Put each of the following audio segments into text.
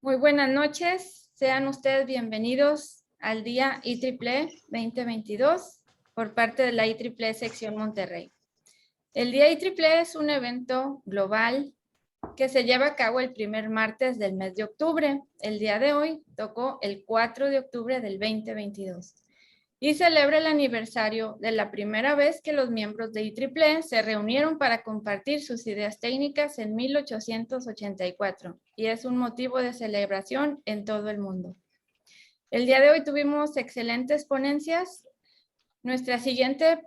Muy buenas noches, sean ustedes bienvenidos al día IEEE 2022 por parte de la IEEE Sección Monterrey. El día IEEE es un evento global que se lleva a cabo el primer martes del mes de octubre. El día de hoy tocó el 4 de octubre del 2022 y celebra el aniversario de la primera vez que los miembros de IEEE se reunieron para compartir sus ideas técnicas en 1884 y es un motivo de celebración en todo el mundo. El día de hoy tuvimos excelentes ponencias. Nuestra siguiente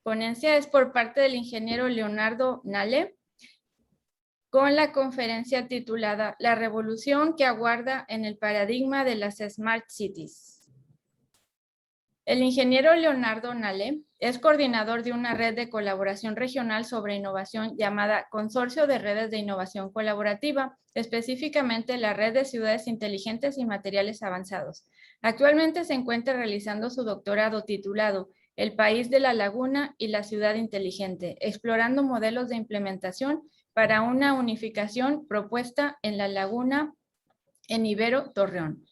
ponencia es por parte del ingeniero Leonardo Nale con la conferencia titulada La revolución que aguarda en el paradigma de las Smart Cities. El ingeniero Leonardo Nale es coordinador de una red de colaboración regional sobre innovación llamada Consorcio de Redes de Innovación Colaborativa, específicamente la Red de Ciudades Inteligentes y Materiales Avanzados. Actualmente se encuentra realizando su doctorado titulado El País de la Laguna y la Ciudad Inteligente, explorando modelos de implementación para una unificación propuesta en la laguna en Ibero, Torreón.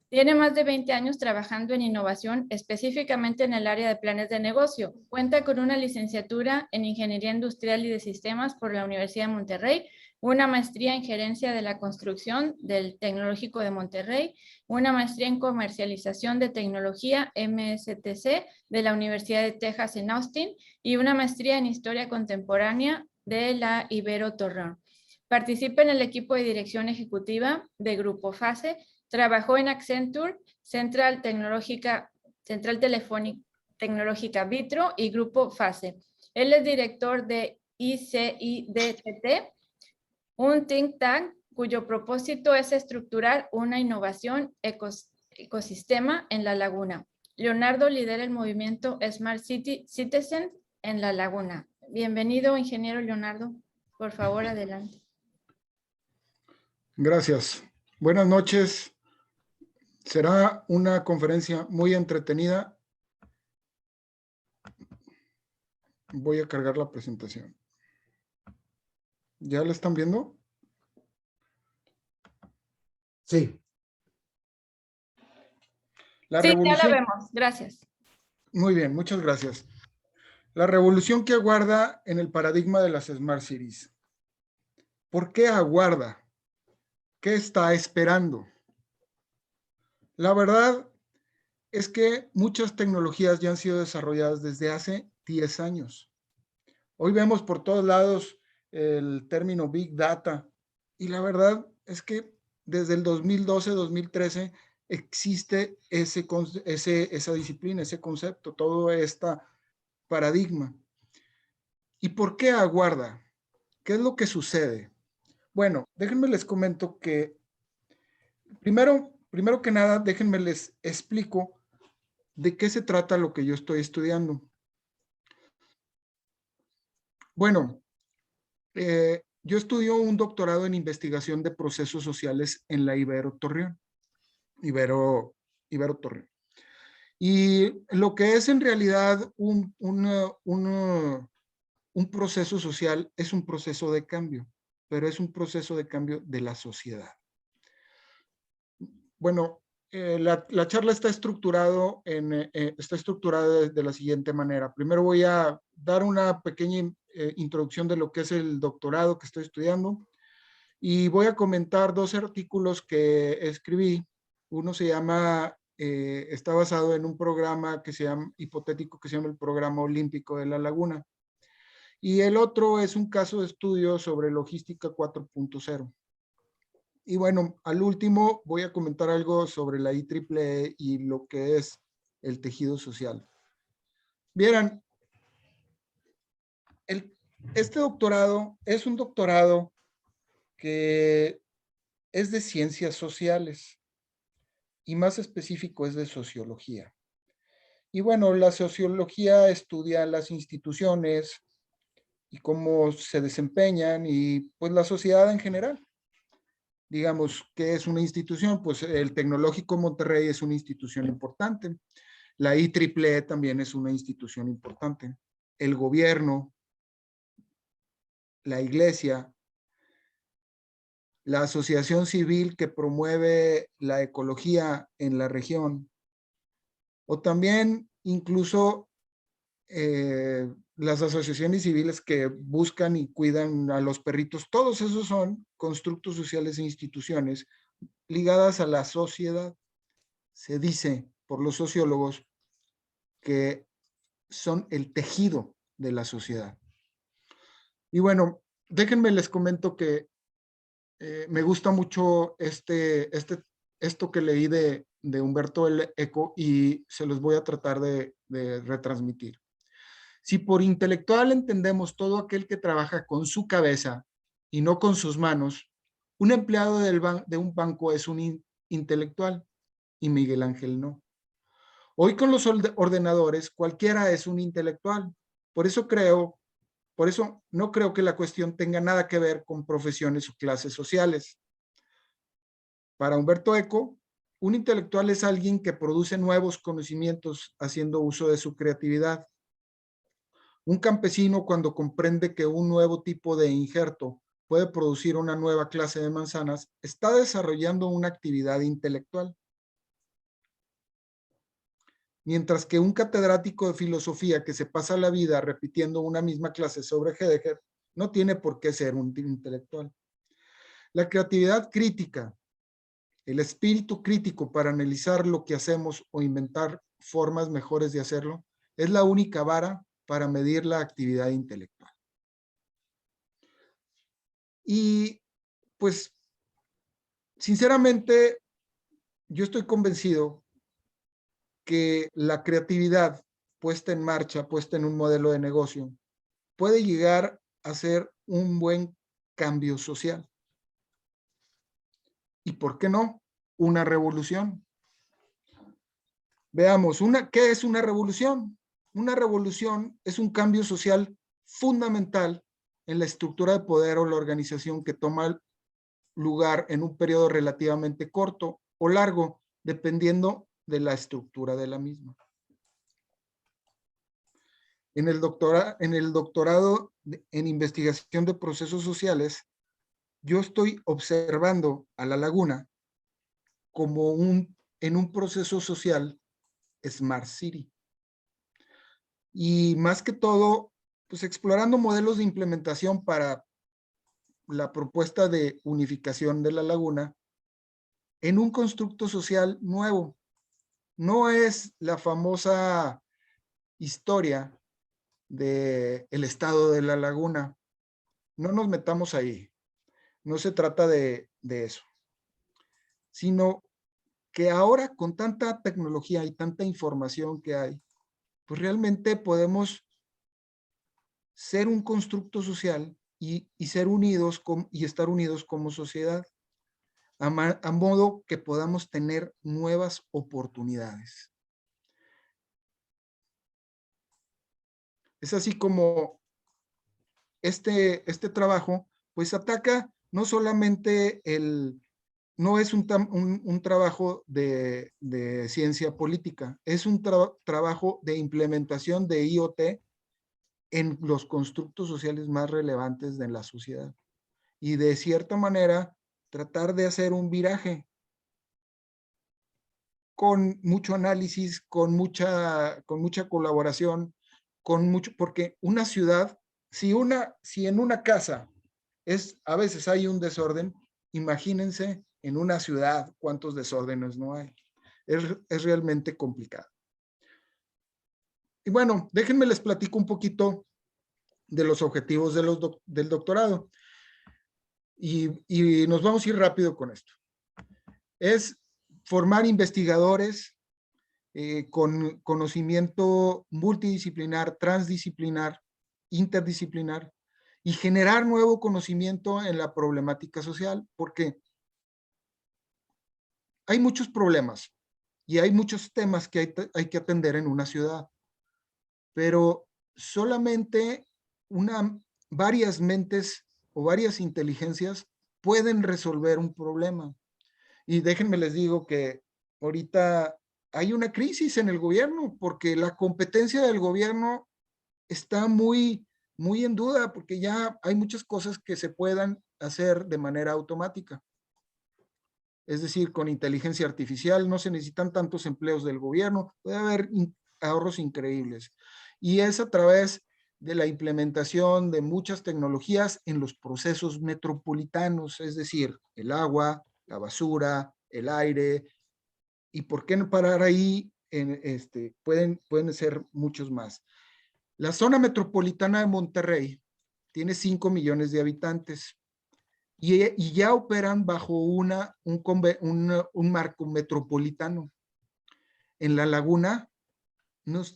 Tiene más de 20 años trabajando en innovación, específicamente en el área de planes de negocio. Cuenta con una licenciatura en Ingeniería Industrial y de Sistemas por la Universidad de Monterrey, una maestría en Gerencia de la Construcción del Tecnológico de Monterrey, una maestría en Comercialización de Tecnología MSTC de la Universidad de Texas en Austin y una maestría en Historia Contemporánea de la Ibero Torreón. Participa en el equipo de dirección ejecutiva de Grupo FASE. Trabajó en Accenture, Central Tecnológica Vitro y Grupo FASE. Él es director de ICIDTT, un think tank cuyo propósito es estructurar una innovación ecosistema en la laguna. Leonardo lidera el movimiento Smart City Citizen en la laguna. Bienvenido, ingeniero Leonardo. Por favor, adelante. Gracias. Buenas noches. Será una conferencia muy entretenida. Voy a cargar la presentación. ¿Ya la están viendo? Sí, Sí. ya la vemos. Gracias. Muy bien, muchas gracias. La revolución que aguarda en el paradigma de las Smart Cities. ¿Por qué aguarda? ¿Qué está esperando? La verdad es que muchas tecnologías ya han sido desarrolladas desde hace 10 años. Hoy vemos por todos lados el término Big Data y la verdad es que desde el 2012-2013 existe esa disciplina, ese concepto, todo este paradigma. ¿Y por qué aguarda? ¿Qué es lo que sucede? Bueno, déjenme les comento que primero que nada, déjenme les explico de qué se trata lo que yo estoy estudiando. Bueno, yo estudio un doctorado en investigación de procesos sociales en la Ibero Torreón. Ibero Torreón. Y lo que es en realidad un proceso social es un proceso de cambio, pero es un proceso de cambio de la sociedad. Bueno, la charla está estructurada de la siguiente manera. Primero voy a dar una pequeña introducción de lo que es el doctorado que estoy estudiando y voy a comentar dos artículos que escribí. Uno se llama, está basado en un programa que se llama, hipotético, que se llama el Programa Olímpico de la Laguna. Y el otro es un caso de estudio sobre logística 4.0. Y bueno, al último voy a comentar algo sobre la IEEE y lo que es el tejido social. Vieran, este doctorado es un doctorado que es de ciencias sociales y más específico es de sociología. Y bueno, la sociología estudia las instituciones y cómo se desempeñan y pues la sociedad en general. Digamos, ¿qué es una institución? Pues el Tecnológico Monterrey es una institución importante. La IEEE también es una institución importante. El gobierno, la iglesia, la asociación civil que promueve la ecología en la región, o también incluso las asociaciones civiles que buscan y cuidan a los perritos. Todos esos son constructos sociales e instituciones ligadas a la sociedad. Se dice por los sociólogos que son el tejido de la sociedad. Y bueno, déjenme les comento que me gusta mucho esto que leí de Humberto Eco y se los voy a tratar de retransmitir. Si por intelectual entendemos todo aquel que trabaja con su cabeza y no con sus manos, un empleado de un banco es un intelectual y Miguel Ángel no. Hoy con los ordenadores cualquiera es un intelectual. Por eso no creo que la cuestión tenga nada que ver con profesiones o clases sociales. Para Humberto Eco, un intelectual es alguien que produce nuevos conocimientos haciendo uso de su creatividad. Un campesino, cuando comprende que un nuevo tipo de injerto puede producir una nueva clase de manzanas, está desarrollando una actividad intelectual. Mientras que un catedrático de filosofía que se pasa la vida repitiendo una misma clase sobre Heidegger no tiene por qué ser un intelectual. La creatividad crítica, el espíritu crítico para analizar lo que hacemos o inventar formas mejores de hacerlo, es la única vara para medir la actividad intelectual. Y pues, sinceramente, yo estoy convencido que la creatividad puesta en marcha, puesta en un modelo de negocio, puede llegar a ser un buen cambio social. ¿Y por qué no? Una revolución. Veamos, ¿qué es una revolución? Una revolución es un cambio social fundamental en la estructura de poder o la organización que toma lugar en un periodo relativamente corto o largo, dependiendo de la estructura de la misma. En el doctorado en investigación de procesos sociales, yo estoy observando a La Laguna como en un proceso social Smart City. Y más que todo, pues explorando modelos de implementación para la propuesta de unificación de La Laguna en un constructo social nuevo. No es la famosa historia del estado de La Laguna. No nos metamos ahí. No se trata de eso. Sino que ahora con tanta tecnología y tanta información que hay, pues realmente podemos ser un constructo social y ser unidos y estar unidos como sociedad, a modo que podamos tener nuevas oportunidades. Es así como este trabajo pues ataca no solamente no es un trabajo de ciencia política, es un trabajo de implementación de IoT en los constructos sociales más relevantes de la sociedad. Y de cierta manera, tratar de hacer un viraje con mucho análisis, con mucha colaboración, porque una ciudad, si en una casa a veces hay un desorden, imagínense en una ciudad cuántos desórdenes no hay. Es realmente complicado. Y bueno, déjenme les platico un poquito de los objetivos del doctorado. Y nos vamos a ir rápido con esto. Es formar investigadores con conocimiento multidisciplinar, transdisciplinar, interdisciplinar, y generar nuevo conocimiento en la problemática social, porque hay muchos problemas y hay muchos temas que hay que atender en una ciudad, pero solamente varias mentes o varias inteligencias pueden resolver un problema. Y déjenme les digo que ahorita hay una crisis en el gobierno porque la competencia del gobierno está muy en duda porque ya hay muchas cosas que se puedan hacer de manera automática. Es decir, con inteligencia artificial no se necesitan tantos empleos del gobierno, puede haber ahorros increíbles. Y es a través de la implementación de muchas tecnologías en los procesos metropolitanos, es decir, el agua, la basura, el aire, y por qué no parar ahí, pueden ser muchos más. La zona metropolitana de Monterrey tiene 5 millones de habitantes y ya operan bajo un marco metropolitano. En la laguna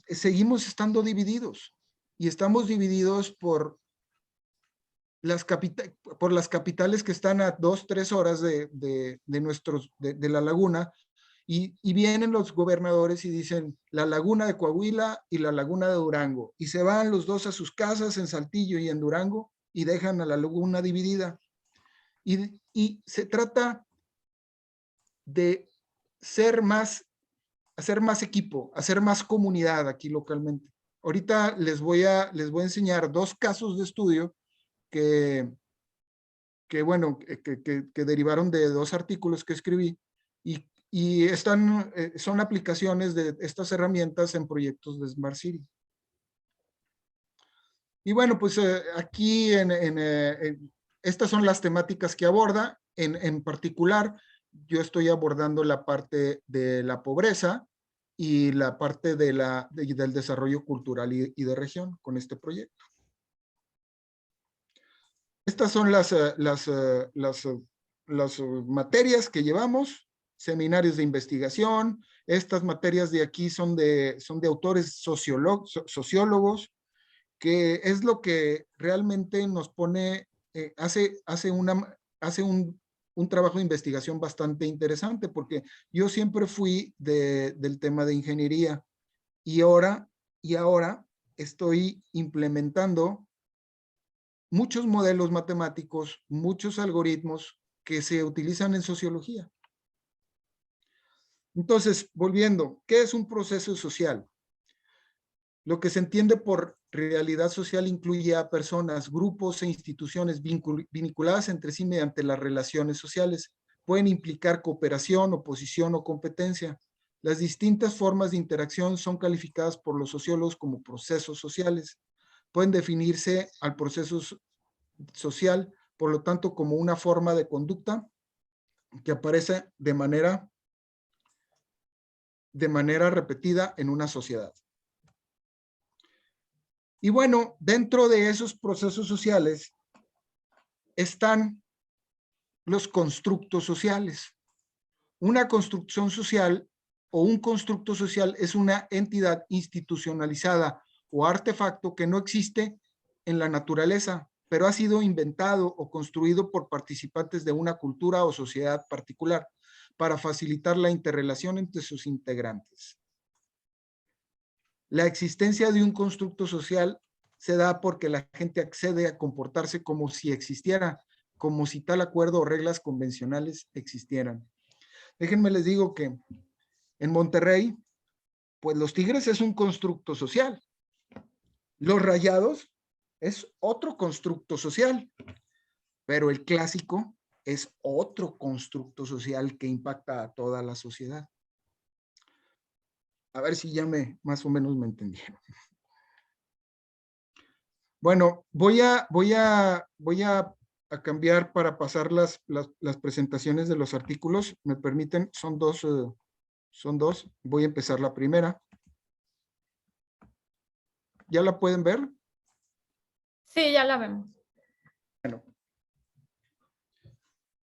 seguimos estando divididos y estamos divididos por las capitales que están a 2, 3 horas de la laguna, y vienen los gobernadores y dicen la laguna de Coahuila y la laguna de Durango, y se van los dos a sus casas en Saltillo y en Durango y dejan a la laguna dividida. Y se trata de hacer más equipo, hacer más comunidad aquí localmente. Ahorita les voy a enseñar 2 casos de estudio que derivaron de 2 artículos que escribí, y son aplicaciones de estas herramientas en proyectos de Smart City. Y bueno, pues aquí estas son las temáticas que aborda. En particular, yo estoy abordando la parte de la pobreza y la parte del desarrollo cultural y de región con este proyecto. Estas son las materias que llevamos, seminarios de investigación. Estas materias de aquí son de autores sociólogos, que es lo que realmente nos pone, hace un trabajo de investigación bastante interesante, porque yo siempre fui del tema de ingeniería y ahora estoy implementando muchos modelos matemáticos, muchos algoritmos que se utilizan en sociología. Entonces, volviendo, ¿qué es un proceso social? Lo que se entiende por realidad social incluye a personas, grupos e instituciones vinculadas entre sí mediante las relaciones sociales. Pueden implicar cooperación, oposición o competencia. Las distintas formas de interacción son calificadas por los sociólogos como procesos sociales. Pueden definirse al proceso social, por lo tanto, como una forma de conducta que aparece de manera repetida en una sociedad. Y bueno, dentro de esos procesos sociales están los constructos sociales. Una construcción social o un constructo social es una entidad institucionalizada o artefacto que no existe en la naturaleza, pero ha sido inventado o construido por participantes de una cultura o sociedad particular para facilitar la interrelación entre sus integrantes. La existencia de un constructo social se da porque la gente accede a comportarse como si existiera, como si tal acuerdo o reglas convencionales existieran. Déjenme les digo que en Monterrey, pues los Tigres es un constructo social. Los Rayados es otro constructo social, pero el Clásico es otro constructo social que impacta a toda la sociedad. A ver si ya más o menos me entendieron. Bueno, voy a cambiar para pasar las presentaciones de los artículos. ¿Me permiten? Son dos. Voy a empezar la primera. ¿Ya la pueden ver? Sí, ya la vemos. Bueno.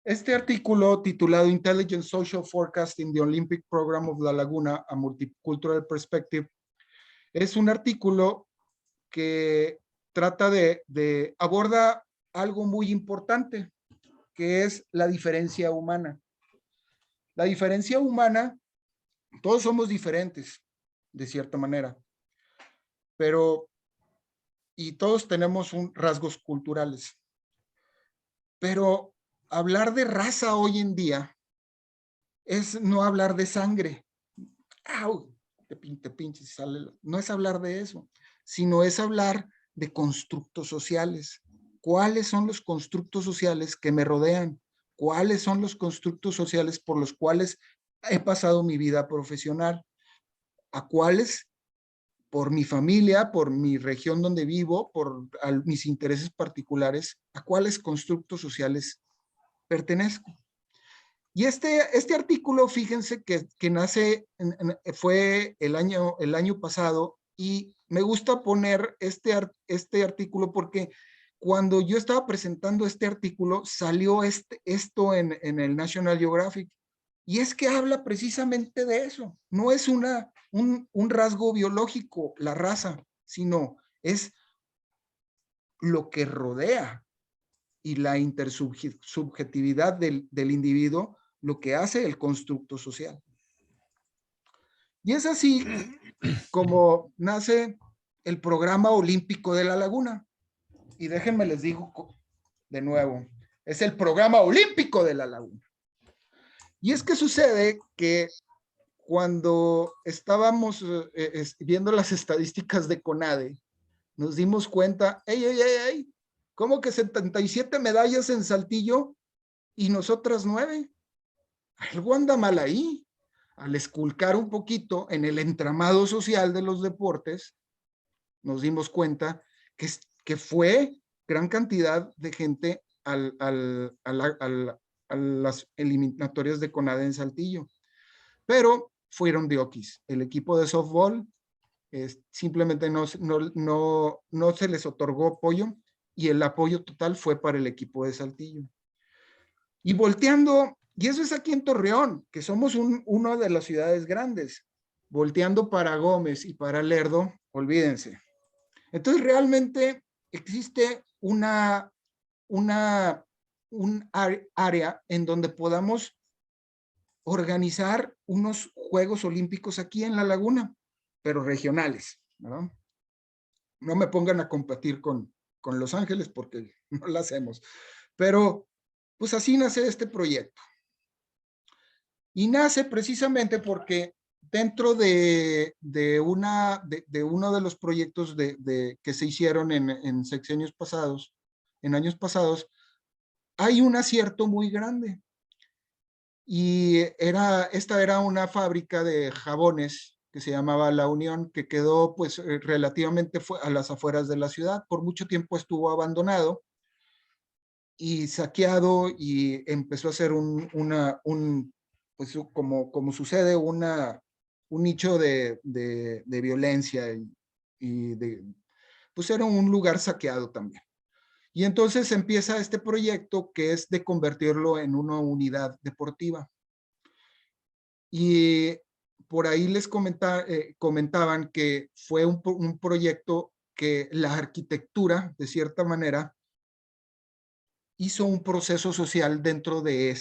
Este artículo titulado Intelligent Social Forecasting, the Olympic Program of La Laguna, a Multicultural Perspective, es un artículo que aborda algo muy importante, que es la diferencia humana. La diferencia humana, todos somos diferentes, de cierta manera, y todos tenemos rasgos culturales. Pero hablar de raza hoy en día es no hablar de sangre. ¡Au! Te pinches, sale. No es hablar de eso, sino es hablar de constructos sociales. cuáles son los constructos sociales que me rodean, cuáles son los constructos sociales por los cuales he pasado mi vida profesional, a cuáles por mi familia, por mi región donde vivo, por mis intereses particulares, a cuáles constructos sociales pertenezco. Y este artículo, fíjense que nace, fue el año pasado, y me gusta poner este artículo porque cuando yo estaba presentando este artículo, salió esto en el National Geographic. Y es que habla precisamente de eso. No es un rasgo biológico, la raza, sino es lo que rodea y la intersubjetividad del individuo, lo que hace el constructo social. Y es así como nace el Programa Olímpico de la Laguna. Y déjenme les digo de nuevo, es el Programa Olímpico de la Laguna. Y es que sucede que cuando estábamos viendo las estadísticas de CONADE, nos dimos cuenta, ¡ey! ¿Cómo que 77 medallas en Saltillo y nosotras 9? Algo anda mal ahí. Al esculcar un poquito en el entramado social de los deportes, nos dimos cuenta que fue gran cantidad de gente a las eliminatorias de CONADE en Saltillo. Pero fueron de Oquis. El equipo de softball simplemente no se les otorgó apoyo, y el apoyo total fue para el equipo de Saltillo. Y volteando, y eso es aquí en Torreón, que somos una de las ciudades grandes, volteando para Gómez y para Lerdo, olvídense. Entonces realmente existe un área en donde podamos organizar unos Juegos Olímpicos aquí en la Laguna, pero regionales, ¿no? No me pongan a competir con Los Ángeles porque no lo hacemos. Pero pues así nace este proyecto. Y nace precisamente porque dentro de uno de los proyectos que se hicieron en sexenios pasados, en años pasados, hay un acierto muy grande. Y esta era una fábrica de jabones que se llamaba La Unión, que quedó pues relativamente a las afueras de la ciudad. Por mucho tiempo estuvo abandonado y saqueado, y empezó a ser pues como sucede, un nicho de violencia, y pues era un lugar saqueado también. Y entonces empieza este proyecto que es de convertirlo en una unidad deportiva. Y por ahí les comentaban que fue un proyecto que la arquitectura, de cierta manera, hizo un proceso social dentro de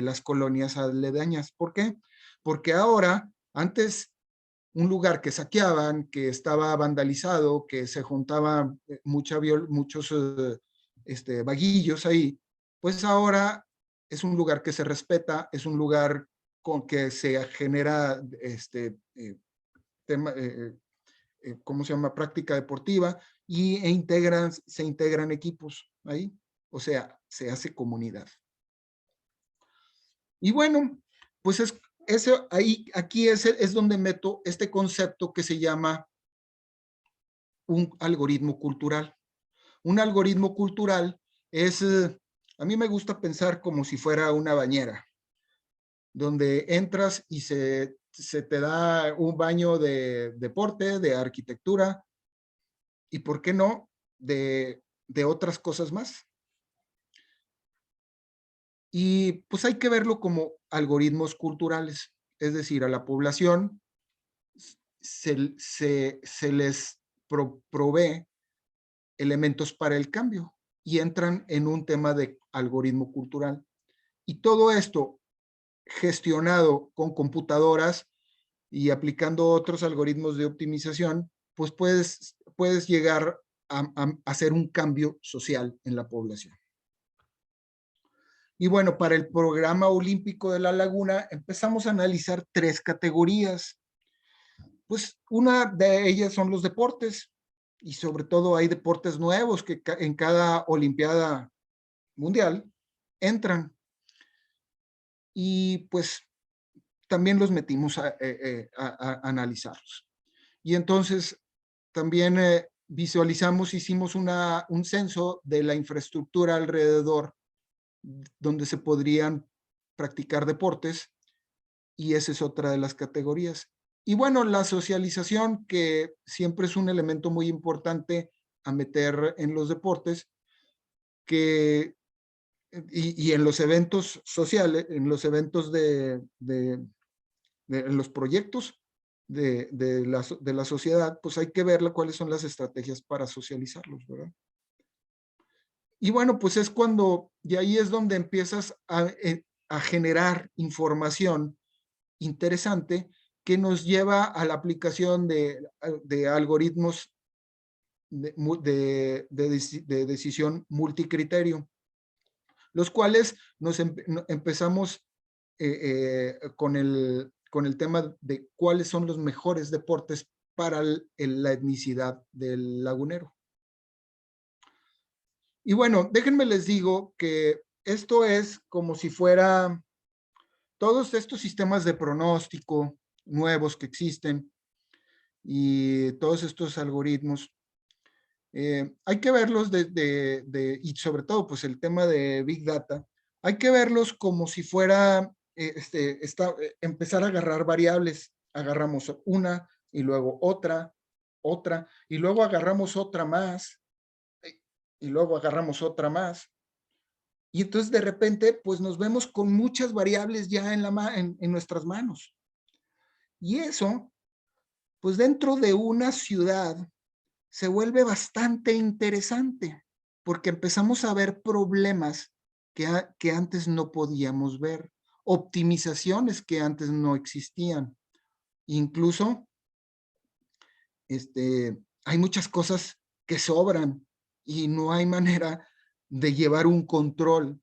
las colonias aledañas. ¿Por qué? Porque ahora, antes, un lugar que saqueaban, que estaba vandalizado, que se juntaban muchos vaguillos ahí, pues ahora es un lugar que se respeta, es un lugar con que se genera ¿cómo se llama? Práctica deportiva, y se integran equipos ahí, o sea, se hace comunidad. Y bueno, pues aquí es donde meto este concepto que se llama un algoritmo cultural. Un algoritmo cultural es, a mí me gusta pensar como si fuera una bañera, donde entras y se te da un baño de deporte, de arquitectura, y por qué no, de otras cosas más. Y pues hay que verlo como algoritmos culturales, es decir, a la población se les provee elementos para el cambio y entran en un tema de algoritmo cultural. Y todo esto gestionado con computadoras y aplicando otros algoritmos de optimización, pues puedes llegar a hacer un cambio social en la población. Y bueno, para el Programa Olímpico de la Laguna empezamos a analizar 3 categorías. Pues una de ellas son los deportes, y sobre todo hay deportes nuevos que en cada Olimpiada Mundial entran. Y pues también los metimos a analizarlos. Y entonces también visualizamos, hicimos un censo de la infraestructura alrededor donde se podrían practicar deportes, y esa es otra de las categorías. Y bueno, la socialización, que siempre es un elemento muy importante a meter en los deportes, y en los eventos sociales, en los eventos en los proyectos de la sociedad, pues hay que ver cuáles son las estrategias para socializarlos, ¿verdad? Y bueno, pues es cuando, y ahí es donde empiezas a generar información interesante que nos lleva a la aplicación de algoritmos de decisión multicriterio, los cuales empezamos con el tema de cuáles son los mejores deportes para la etnicidad del lagunero. Y bueno, déjenme les digo que esto es como si fuera todos estos sistemas de pronóstico nuevos que existen y todos estos algoritmos. Hay que verlos y sobre todo pues el tema de Big Data, hay que verlos como si fuera empezar a agarrar variables. Agarramos una y luego otra, y luego agarramos otra más, y luego agarramos otra más. Y entonces de repente pues nos vemos con muchas variables ya en nuestras manos. Y eso, pues dentro de una ciudad, se vuelve bastante interesante, porque empezamos a ver problemas que antes no podíamos ver, optimizaciones que antes no existían. Incluso hay muchas cosas que sobran y no hay manera de llevar un control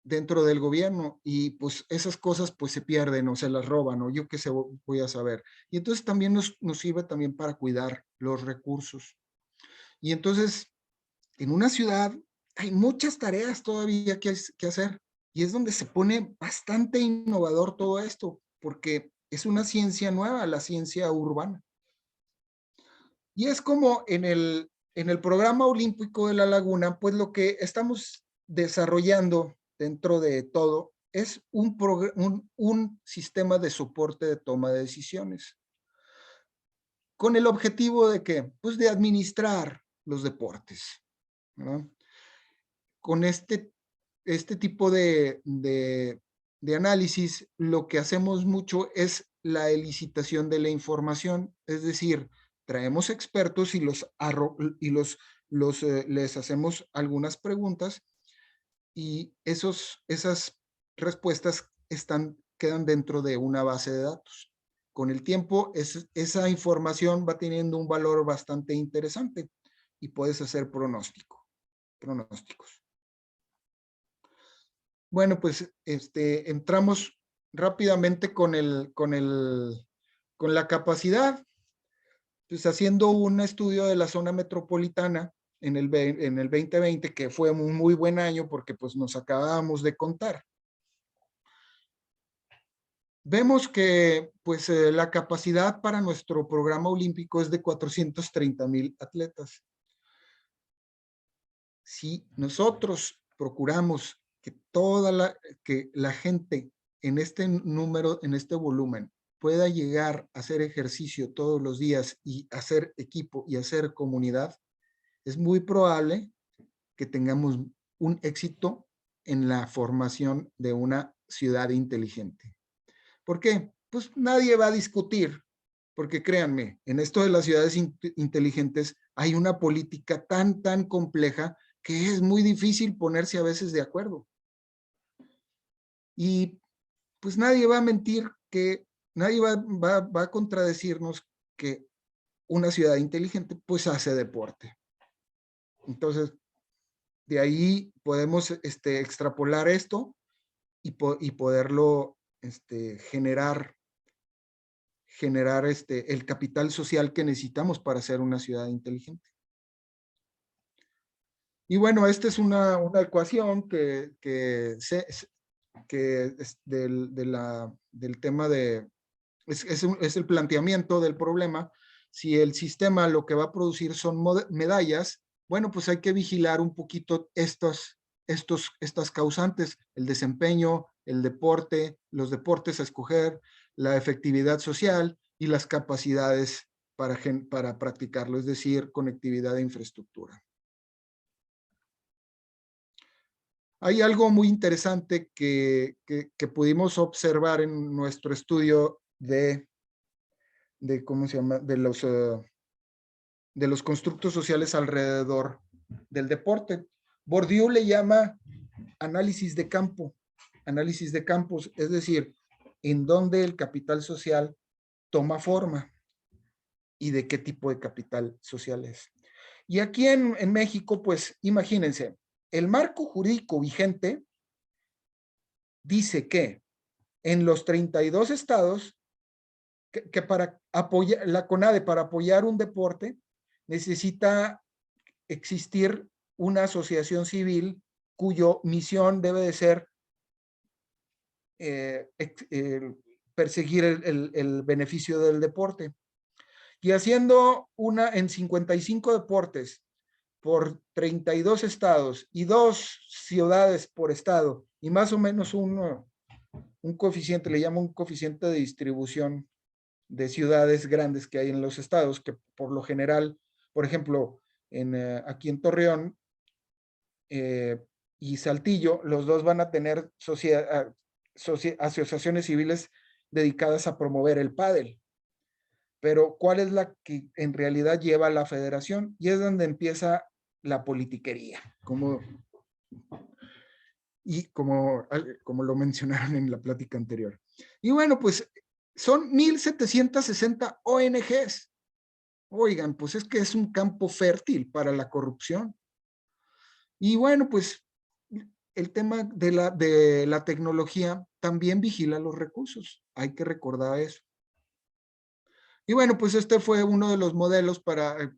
dentro del gobierno, y pues esas cosas pues se pierden o se las roban, o yo qué sé, voy a saber. Y entonces también nos sirve también para cuidar los recursos. Y entonces, en una ciudad hay muchas tareas todavía que hacer, y es donde se pone bastante innovador todo esto, porque es una ciencia nueva, la ciencia urbana. Y es como en el programa olímpico de La Laguna, pues lo que estamos desarrollando dentro de todo es un sistema de soporte de toma de decisiones, con el objetivo de ¿qué? Pues de administrar los deportes, ¿verdad? Con este tipo de análisis, lo que hacemos mucho es la elicitación de la información, es decir, traemos expertos y les hacemos algunas preguntas, y esas respuestas quedan dentro de una base de datos. Con el tiempo, esa información va teniendo un valor bastante interesante y puedes hacer pronósticos. Bueno, pues entramos rápidamente con la capacidad, pues haciendo un estudio de la zona metropolitana en el 2020, que fue un muy buen año porque pues nos acabábamos de contar. Vemos que pues la capacidad para nuestro programa olímpico es de 430,000 atletas. Si nosotros procuramos que la gente en este número, en este volumen, pueda llegar a hacer ejercicio todos los días y hacer equipo y hacer comunidad, es muy probable que tengamos un éxito en la formación de una ciudad inteligente. ¿Por qué? Pues nadie va a discutir, porque créanme, en esto de las ciudades inteligentes hay una política tan compleja que es muy difícil ponerse a veces de acuerdo. Y pues nadie va a mentir, nadie va a contradecirnos que una ciudad inteligente pues hace deporte. Entonces, de ahí podemos extrapolar esto y poderlo generar generar el capital social que necesitamos para ser una ciudad inteligente. Y bueno, esta es una ecuación que es del tema de, es el planteamiento del problema. Si el sistema lo que va a producir son medallas, bueno, pues hay que vigilar un poquito estas causantes, el desempeño, el deporte, los deportes a escoger, la efectividad social y las capacidades para practicarlo, es decir, conectividad e infraestructura. Hay algo muy interesante que pudimos observar en nuestro estudio ¿cómo se llama? De los constructos sociales alrededor del deporte. Bourdieu le llama análisis de campo, análisis de campos, es decir, en dónde el capital social toma forma y de qué tipo de capital social es. Y aquí en México, pues imagínense, el marco jurídico vigente dice que en los 32 estados, que para apoyar, la CONADE para apoyar un deporte necesita existir una asociación civil cuyo misión debe de ser perseguir el beneficio del deporte. Y haciendo en 55 deportes por 32 estados y 2 ciudades por estado, y más o menos un coeficiente, le llamo un coeficiente de distribución de ciudades grandes que hay en los estados, que por lo general, por ejemplo, aquí en Torreón y Saltillo, los dos van a tener asociaciones civiles dedicadas a promover el pádel. Pero ¿cuál es la que en realidad lleva la federación? Y es donde empieza la politiquería, como lo mencionaron en la plática anterior. Y bueno, pues son 1,760 ONGs. Oigan, pues es que es un campo fértil para la corrupción. Y bueno, pues el tema de la tecnología también vigila los recursos. Hay que recordar eso. Y bueno, pues este fue uno de los modelos para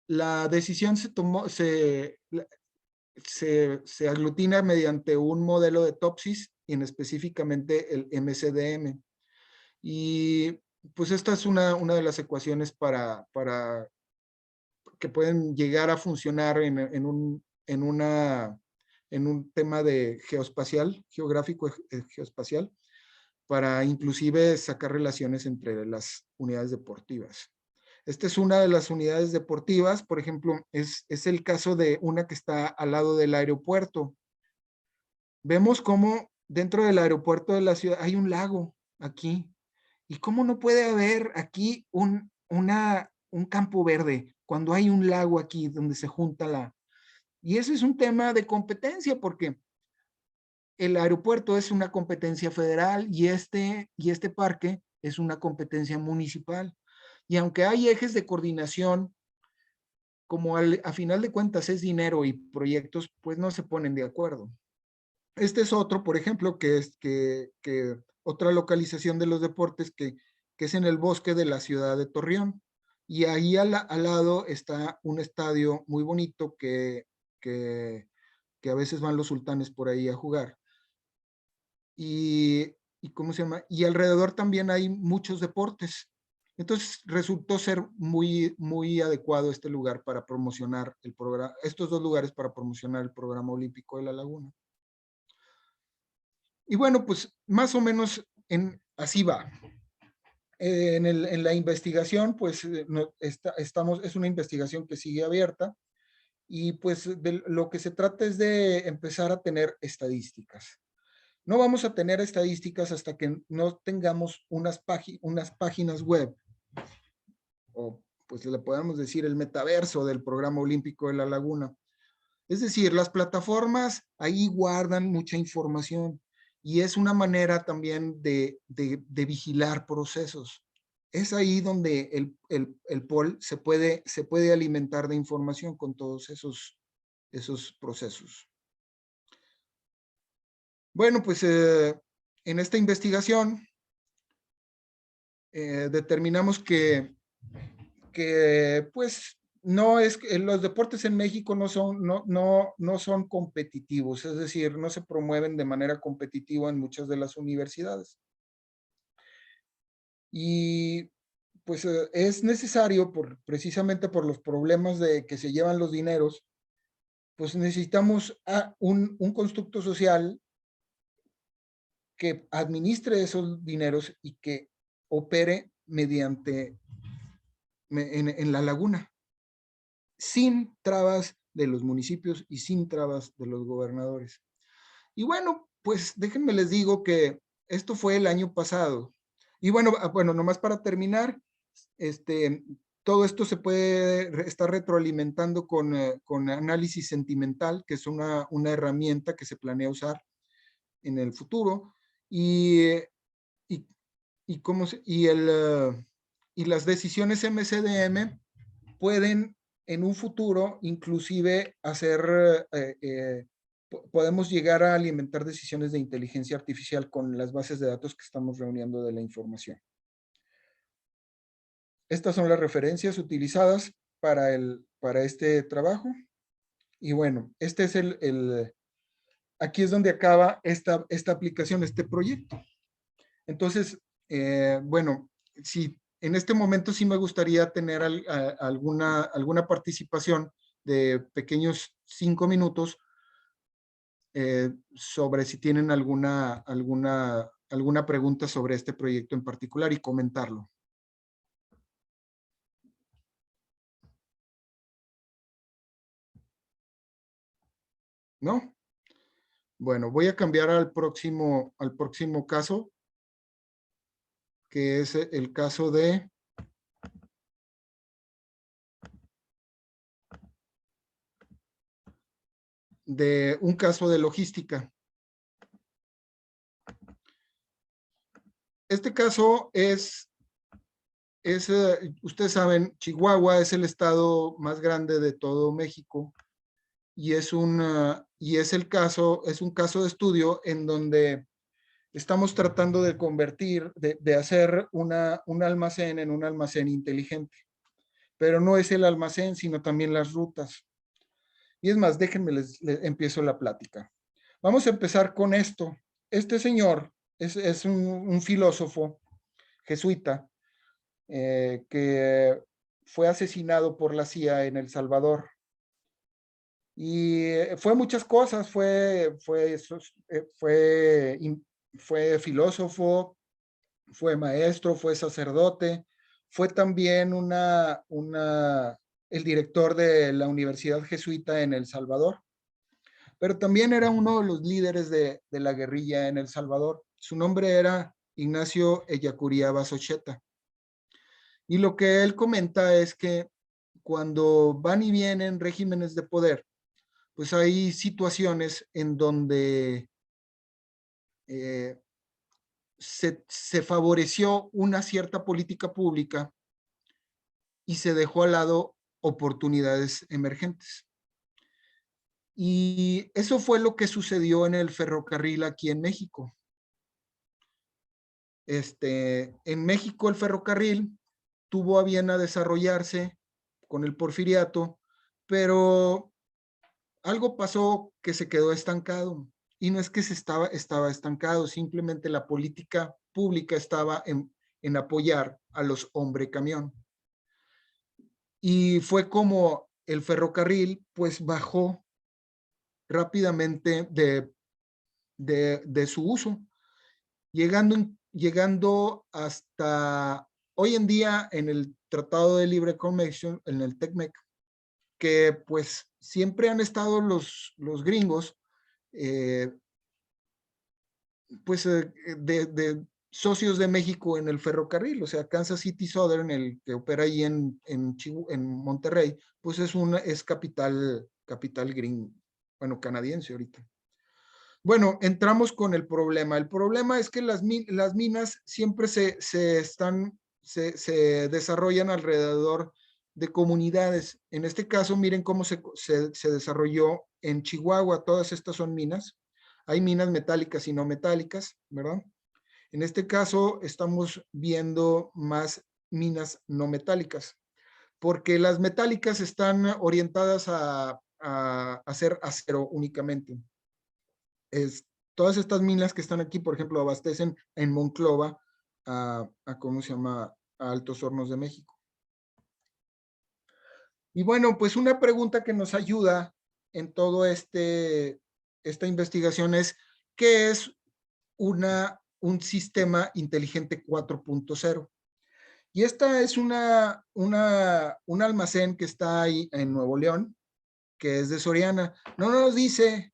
la decisión se aglutina mediante un modelo de Topsis, y específicamente el MCDM. Y pues esta es una de las ecuaciones para que pueden llegar a funcionar en un tema de geográfico geoespacial, para inclusive sacar relaciones entre las unidades deportivas. Esta es una de las unidades deportivas, por ejemplo, es el caso de una que está al lado del aeropuerto. Vemos cómo dentro del aeropuerto de la ciudad hay un lago aquí. ¿Y cómo no puede haber aquí un campo verde cuando hay un lago aquí donde se junta Y ese es un tema de competencia, porque el aeropuerto es una competencia federal y este parque es una competencia municipal. Y aunque hay ejes de coordinación, como a final de cuentas es dinero y proyectos, pues no se ponen de acuerdo. Este es otro, por ejemplo, que es otra localización de los deportes que es en el bosque de la ciudad de Torreón. Y ahí al lado está un estadio muy bonito que a veces van los sultanes por ahí a jugar. Y ¿cómo se llama? Y alrededor también hay muchos deportes. Entonces resultó ser muy, muy adecuado este lugar para promocionar el programa, estos dos lugares para promocionar el programa olímpico de la Laguna. Y bueno, pues más o menos así va. En la investigación, pues es una investigación que sigue abierta, y pues de lo que se trata es de empezar a tener estadísticas. No vamos a tener estadísticas hasta que no tengamos unas páginas web, o pues le podemos decir el metaverso del programa olímpico de la Laguna. Es decir, las plataformas ahí guardan mucha información, y es una manera también de vigilar procesos. Es ahí donde el POL se puede alimentar de información con todos esos procesos. Bueno, pues en esta investigación determinamos que pues no es, los deportes en México no son competitivos, es decir, no se promueven de manera competitiva en muchas de las universidades. Y pues es necesario, precisamente por los problemas de que se llevan los dineros, pues necesitamos un constructo social que administre esos dineros y que opere mediante en la laguna, sin trabas de los municipios y sin trabas de los gobernadores. Y bueno, pues déjenme les digo que esto fue el año pasado. Y bueno, nomás para terminar, todo esto se puede estar retroalimentando con análisis sentimental, que es una herramienta que se planea usar en el futuro. Y las decisiones MCDM pueden en un futuro inclusive podemos llegar a alimentar decisiones de inteligencia artificial con las bases de datos que estamos reuniendo de la información. Estas son las referencias utilizadas para este trabajo. Y bueno, este es aquí es donde acaba esta aplicación, este proyecto. Entonces, bueno, si en este momento sí me gustaría tener alguna participación de pequeños 5 minutos sobre si tienen alguna pregunta sobre este proyecto en particular y comentarlo. ¿No? Bueno, voy a cambiar al próximo caso, que es el caso de un caso de logística. Este caso ustedes saben, Chihuahua es el estado más grande de todo México y es un caso de estudio en donde estamos tratando de convertir, de hacer un almacén en un almacén inteligente. Pero no es el almacén, sino también las rutas. Y es más, déjenme les empiezo la plática. Vamos a empezar con esto. Este señor es un filósofo jesuita que fue asesinado por la CIA en El Salvador. Y fue muchas cosas, fue filósofo, fue maestro, fue sacerdote, fue también el director de la Universidad Jesuita en El Salvador, pero también era uno de los líderes de la guerrilla en El Salvador. Su nombre era Ignacio Ellacuría Basocheta. Y lo que él comenta es que cuando van y vienen regímenes de poder, pues hay situaciones en donde se favoreció una cierta política pública y se dejó al lado oportunidades emergentes. Y eso fue lo que sucedió en el ferrocarril aquí en México. En México el ferrocarril tuvo a bien a desarrollarse con el porfiriato, pero algo pasó que se quedó estancado. Y no es que estaba estancado, simplemente la política pública estaba en apoyar a los hombre camión. Y fue como el ferrocarril pues bajó rápidamente de su uso, llegando hasta hoy en día en el Tratado de Libre Comercio, en el TECMEC, que pues siempre han estado los gringos de socios de México en el ferrocarril. O sea, Kansas City Southern, el que opera ahí en Monterrey, pues es capital gringo, bueno, canadiense ahorita. Bueno, entramos con el problema. El problema es que las minas siempre se desarrollan alrededor de comunidades. En este caso, miren cómo se desarrolló en Chihuahua. Todas estas son minas. Hay minas metálicas y no metálicas, ¿verdad? En este caso, estamos viendo más minas no metálicas, porque las metálicas están orientadas a hacer acero únicamente. Todas estas minas que están aquí, por ejemplo, abastecen en Monclova ¿cómo se llama? A Altos Hornos de México. Y bueno, pues una pregunta que nos ayuda en todo esta investigación es, ¿qué es un sistema inteligente 4.0? Y esta es un almacén que está ahí en Nuevo León, que es de Soriana. No nos dice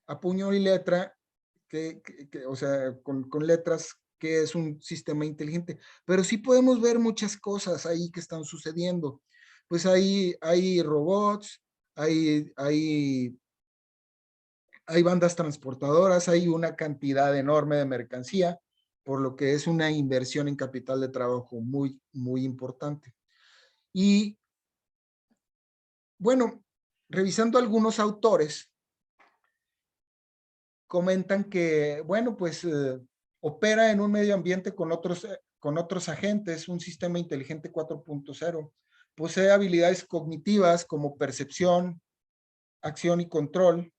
a puño y letra, o sea, con letras, que es un sistema inteligente, pero sí podemos ver muchas cosas ahí que están sucediendo. Pues hay robots, hay bandas transportadoras, hay una cantidad enorme de mercancía, por lo que es una inversión en capital de trabajo muy, muy importante. Y bueno, revisando algunos autores, comentan que, bueno, pues opera en un medio ambiente con otros agentes, un sistema inteligente 4.0. Posee habilidades cognitivas como percepción, acción y control.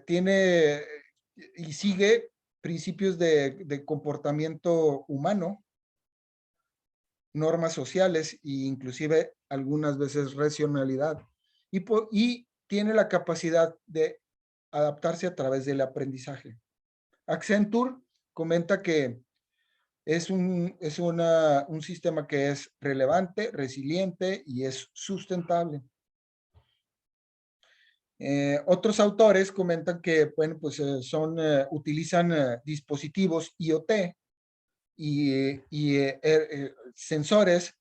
Tiene y sigue principios de comportamiento humano, normas sociales e inclusive algunas veces racionalidad. Y tiene la capacidad de adaptarse a través del aprendizaje. Accenture comenta que es un sistema que es relevante, resiliente y es sustentable. Otros autores comentan que, bueno, pues utilizan dispositivos IoT y sensores,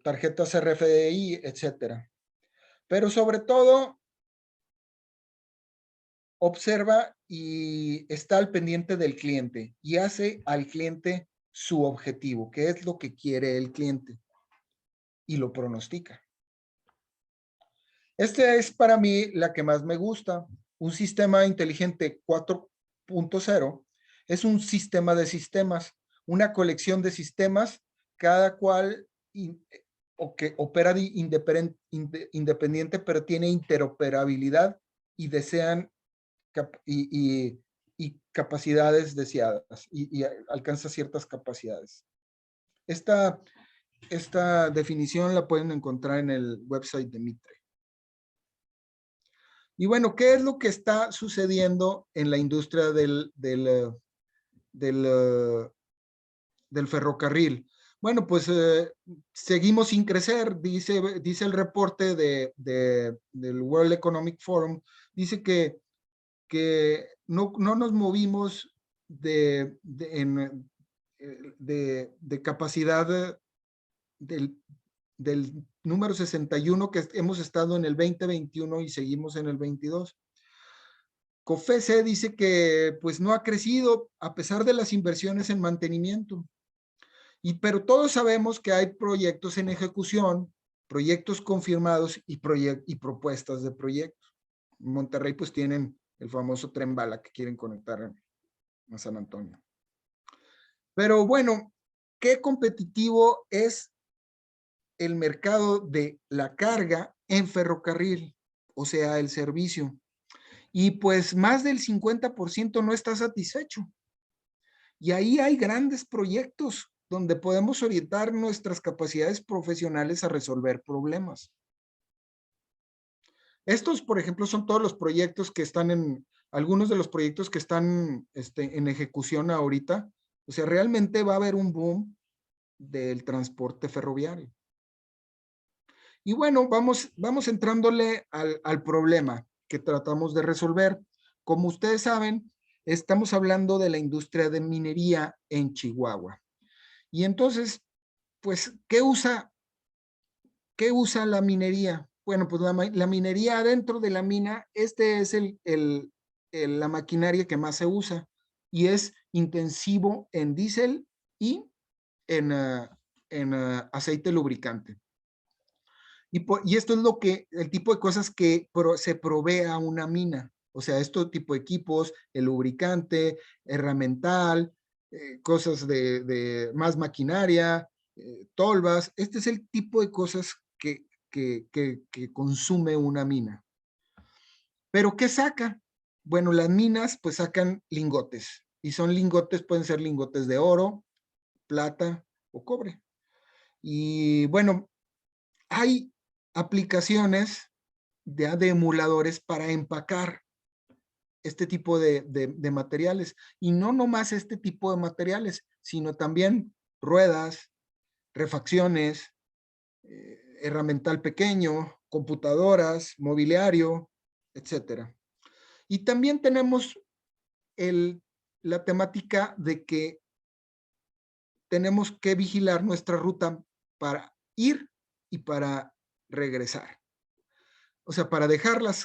tarjetas RFID, etcétera. Pero sobre todo, observa y está al pendiente del cliente y hace al cliente su objetivo, que es lo que quiere el cliente, y lo pronostica. Esta es para mí la que más me gusta. Un sistema inteligente 4.0 es un sistema de sistemas, una colección de sistemas, cada cual que opera independiente, pero tiene interoperabilidad y desean y capacidades deseadas y alcanza ciertas capacidades. Esta definición la pueden encontrar en el website de Mitre. Y bueno, ¿qué es lo que está sucediendo en la industria del ferrocarril? Bueno, pues seguimos sin crecer, dice el reporte del World Economic Forum, dice que no nos movimos de capacidad del número 61 que hemos estado en el 2021 y seguimos en el 22. COFECE dice que pues no ha crecido a pesar de las inversiones en mantenimiento. Pero todos sabemos que hay proyectos en ejecución, proyectos confirmados y propuestas de proyectos. En Monterrey pues tienen el famoso Tren Bala que quieren conectar a San Antonio. Pero bueno, ¿qué competitivo es el mercado de la carga en ferrocarril? O sea, el servicio. Y pues más del 50% no está satisfecho. Y ahí hay grandes proyectos donde podemos orientar nuestras capacidades profesionales a resolver problemas. Estos, por ejemplo, son todos los proyectos que están algunos de los proyectos que están en ejecución ahorita. O sea, realmente va a haber un boom del transporte ferroviario. Y bueno, vamos entrándole al problema que tratamos de resolver. Como ustedes saben, estamos hablando de la industria de minería en Chihuahua. Y entonces, pues, ¿qué usa la minería? Bueno, pues la minería dentro de la mina, es la maquinaria que más se usa y es intensivo en diésel y en aceite lubricante. Y esto es el tipo de cosas que se provee a una mina. O sea, este tipo de equipos, el lubricante, herramental, cosas de más maquinaria, tolvas. Este es el tipo de cosas que consume una mina. ¿Pero qué saca? Bueno, las minas pues sacan lingotes. Y son lingotes, pueden ser lingotes de oro, plata o cobre. Y bueno, hay aplicaciones de emuladores para empacar este tipo de materiales. Y no nomás este tipo de materiales, sino también ruedas, refacciones, herramental pequeño, computadoras, mobiliario, etcétera. Y también tenemos la temática de que tenemos que vigilar nuestra ruta para ir y para regresar. O sea, para dejar los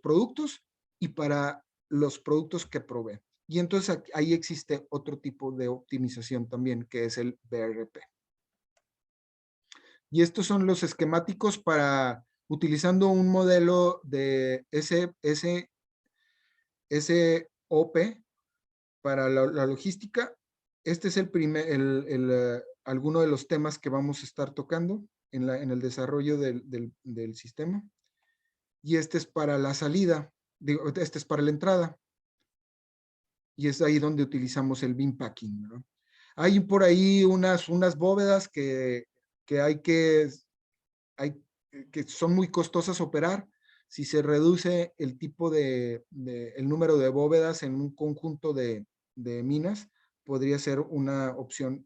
productos y para los productos que provee. Y entonces ahí existe otro tipo de optimización también, que es el BRP. Y estos son los esquemáticos para, utilizando un modelo de SOP para la logística. Este es alguno de los temas que vamos a estar tocando en el desarrollo del sistema. Y este es para la salida, este es para la entrada. Y es ahí donde utilizamos el beam packing, ¿no? Hay por ahí unas bóvedas que son muy costosas operar. Si se reduce el el número de bóvedas en un conjunto de minas, podría ser una opción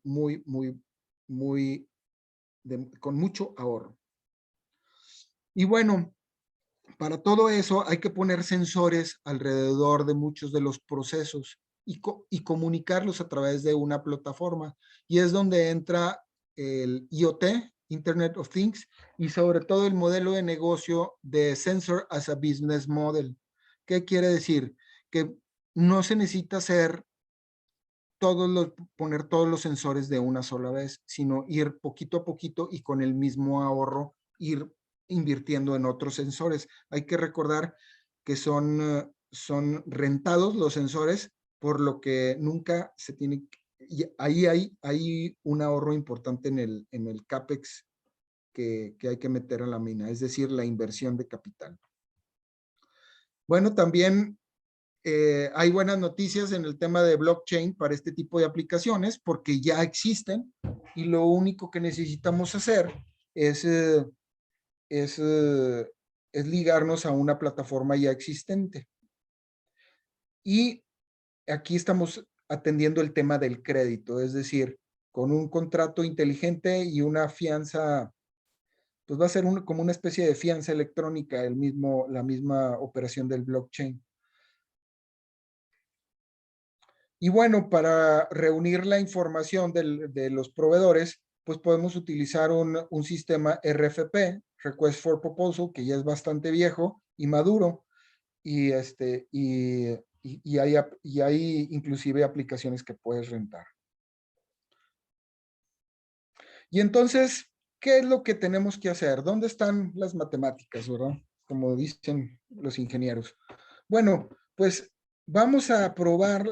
con mucho ahorro. Y bueno, para todo eso hay que poner sensores alrededor de muchos de los procesos y comunicarlos a través de una plataforma. Y es donde entra el IoT, Internet of Things, y sobre todo el modelo de negocio de Sensor as a Business Model. ¿Qué quiere decir? Que no se necesita poner todos los sensores de una sola vez, sino ir poquito a poquito y con el mismo ahorro ir invirtiendo en otros sensores. Hay que recordar que son rentados los sensores, por lo que nunca se tiene. Y ahí hay un ahorro importante en el CAPEX que hay que meter a la mina, es decir, la inversión de capital. Bueno, también hay buenas noticias en el tema de blockchain para este tipo de aplicaciones, porque ya existen y lo único que necesitamos hacer es ligarnos a una plataforma ya existente. Y aquí estamos atendiendo el tema del crédito, es decir, con un contrato inteligente y una fianza, pues va a ser como una especie de fianza electrónica, la misma operación del blockchain. Y bueno, para reunir la información de los proveedores, pues podemos utilizar un sistema RFP, Request for Proposal, que ya es bastante viejo y maduro. Y hay inclusive aplicaciones que puedes rentar. Y entonces, ¿qué es lo que tenemos que hacer? ¿Dónde están las matemáticas, verdad? Como dicen los ingenieros. Bueno, pues vamos a probar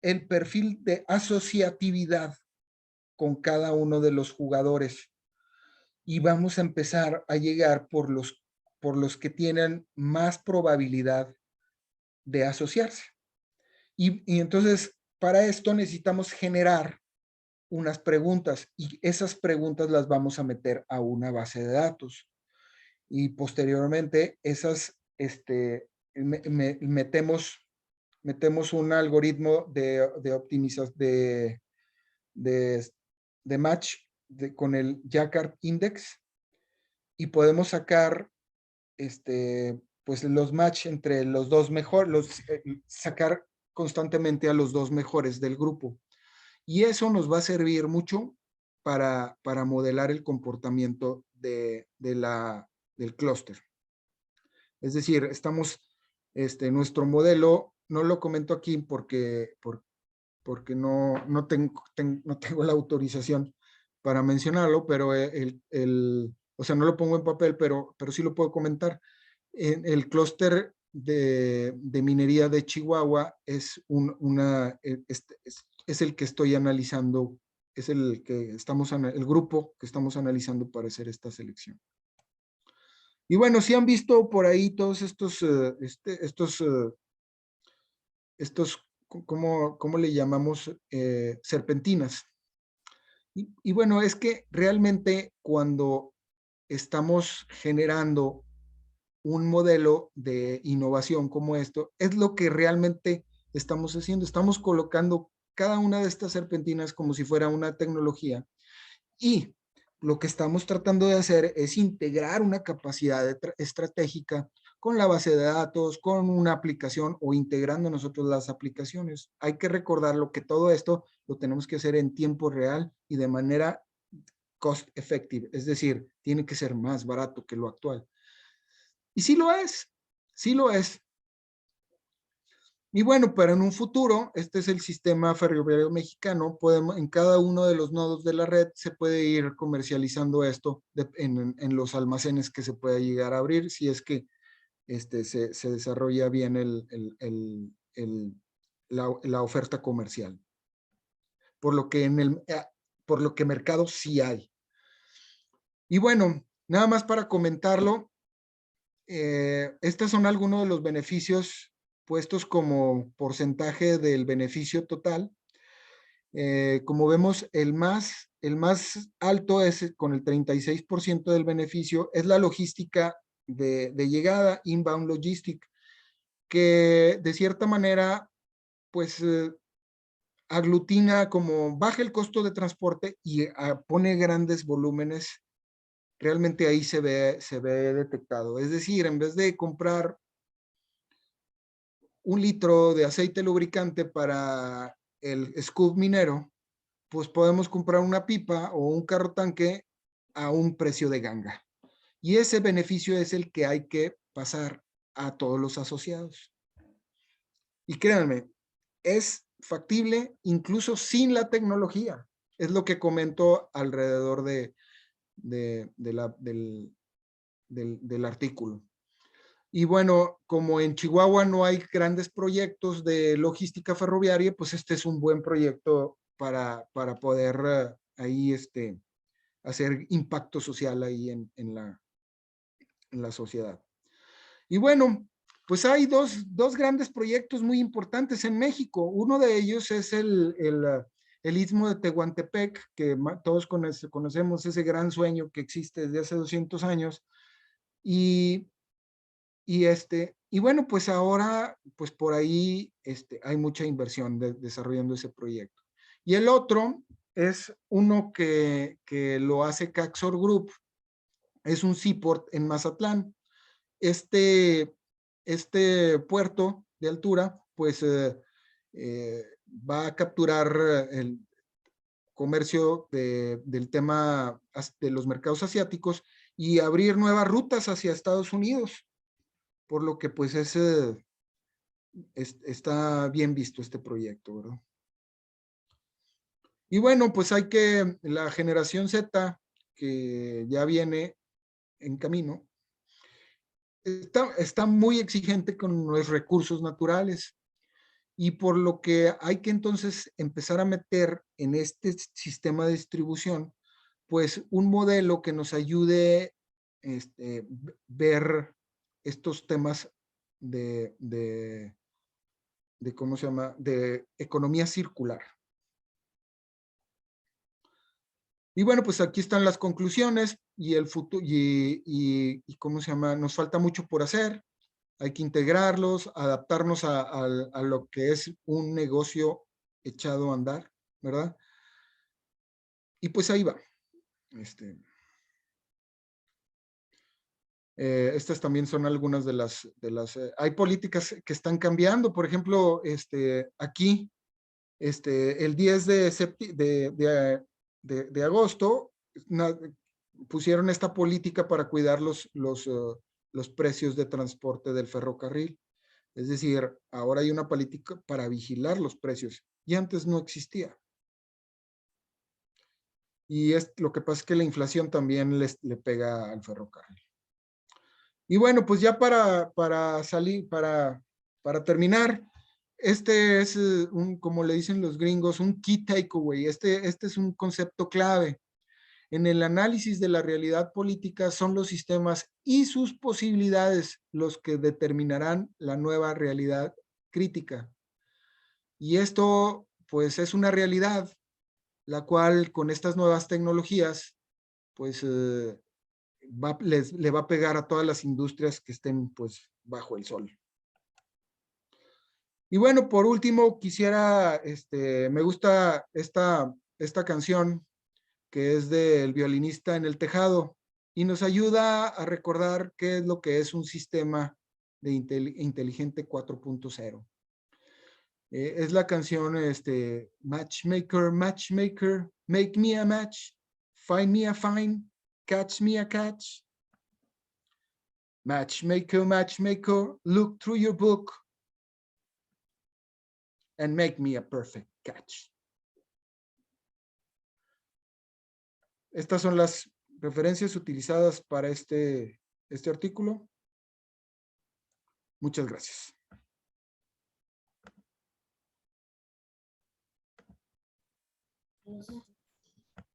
el perfil de asociatividad con cada uno de los jugadores. Y vamos a empezar a llegar por los que tienen más probabilidad de asociarse. Y entonces, para esto necesitamos generar unas preguntas y esas preguntas las vamos a meter a una base de datos. Y posteriormente, metemos un algoritmo de optimización de match con el Jaccard Index y podemos sacar pues los match entre los dos mejores, sacar constantemente a los dos mejores del grupo. Y eso nos va a servir mucho para modelar el comportamiento del clúster. Es decir, nuestro modelo, no lo comento aquí porque no tengo la autorización para mencionarlo, pero o sea, no lo pongo en papel, pero sí lo puedo comentar. el clúster de minería de Chihuahua es el que estoy analizando, es el grupo que estamos analizando para hacer esta selección. Y bueno, si han visto por ahí todos ¿cómo le llamamos? Serpentinas. Y bueno, es que realmente cuando estamos generando un modelo de innovación como esto, es lo que realmente estamos haciendo. Estamos colocando cada una de estas serpentinas como si fuera una tecnología, y lo que estamos tratando de hacer es integrar una capacidad estratégica con la base de datos, con una aplicación o integrando nosotros las aplicaciones. Hay que recordarlo que todo esto lo tenemos que hacer en tiempo real y de manera cost effective, es decir, tiene que ser más barato que lo actual. Y sí lo es, sí lo es. Y bueno, pero en un futuro, este es el sistema ferroviario mexicano, en cada uno de los nodos de la red se puede ir comercializando esto en los almacenes que se pueda llegar a abrir, si es que se desarrolla bien la oferta comercial. Por lo que mercado sí hay. Y bueno, nada más para comentarlo, estos son algunos de los beneficios puestos como porcentaje del beneficio total. Como vemos, el más alto es con el 36% del beneficio, es la logística de llegada, inbound logistic, que de cierta manera, pues aglutina, como baja el costo de transporte y pone grandes volúmenes. Realmente ahí se ve detectado. Es decir, en vez de comprar 1 litro de aceite lubricante para el scoop minero, pues podemos comprar una pipa o un carro tanque a un precio de ganga. Y ese beneficio es el que hay que pasar a todos los asociados. Y créanme, es factible incluso sin la tecnología. Es lo que comento alrededor del artículo. Y bueno, como en Chihuahua no hay grandes proyectos de logística ferroviaria, pues este es un buen proyecto para poder ahí hacer impacto social ahí en la sociedad. Y bueno, pues hay dos grandes proyectos muy importantes en México. Uno de ellos es el Istmo de Tehuantepec, que todos conocemos ese gran sueño que existe desde hace 200 años. Y bueno, pues ahora, pues por ahí hay mucha inversión desarrollando ese proyecto. Y el otro es uno que lo hace Caxor Group, es un seaport en Mazatlán. Este puerto de altura, pues va a capturar el comercio del tema de los mercados asiáticos y abrir nuevas rutas hacia Estados Unidos, por lo que pues está bien visto este proyecto, ¿verdad? Y bueno, pues la generación Z, que ya viene en camino, está muy exigente con los recursos naturales, y por lo que hay que entonces empezar a meter en este sistema de distribución, pues un modelo que nos ayude ver estos temas de ¿cómo se llama? De economía circular. Y bueno, pues aquí están las conclusiones y el futuro, y ¿cómo se llama? Nos falta mucho por hacer. Hay que integrarlos, adaptarnos a lo que es un negocio echado a andar, ¿verdad? Y pues ahí va. Estas también son algunas de las hay políticas que están cambiando. Por ejemplo, aquí, el 10 de agosto, pusieron esta política para cuidar los precios de transporte del ferrocarril. Es decir, ahora hay una política para vigilar los precios y antes no existía. Y lo que pasa es que la inflación también le pega al ferrocarril. Y bueno, pues ya para terminar, este es como le dicen los gringos, un key takeaway. Este es un concepto clave. En el análisis de la realidad política son los sistemas y sus posibilidades los que determinarán la nueva realidad crítica. Y esto, pues, es una realidad, la cual con estas nuevas tecnologías, pues, le va a pegar a todas las industrias que estén, pues, bajo el sol. Y bueno, por último, quisiera, me gusta esta canción que es del violinista en el tejado y nos ayuda a recordar qué es lo que es un sistema de inteligente 4.0. Es la canción Matchmaker, Matchmaker, make me a match, find me a find, catch me a catch. Matchmaker, matchmaker, look through your book and make me a perfect catch. Estas son las referencias utilizadas para este artículo. Muchas gracias.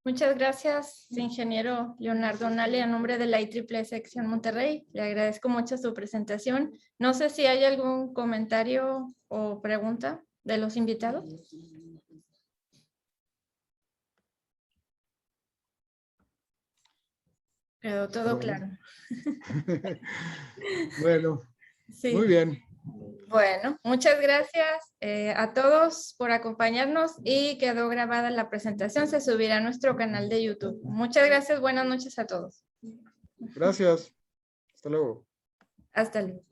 Muchas gracias, ingeniero Leonardo Nale, a nombre de la IEEE Sección Monterrey. Le agradezco mucho su presentación. No sé si hay algún comentario o pregunta de los invitados. Quedó todo claro. Bueno, sí. Muy bien. Bueno, muchas gracias a todos por acompañarnos y quedó grabada la presentación. Se subirá a nuestro canal de YouTube. Muchas gracias. Buenas noches a todos. Gracias. Hasta luego. Hasta luego.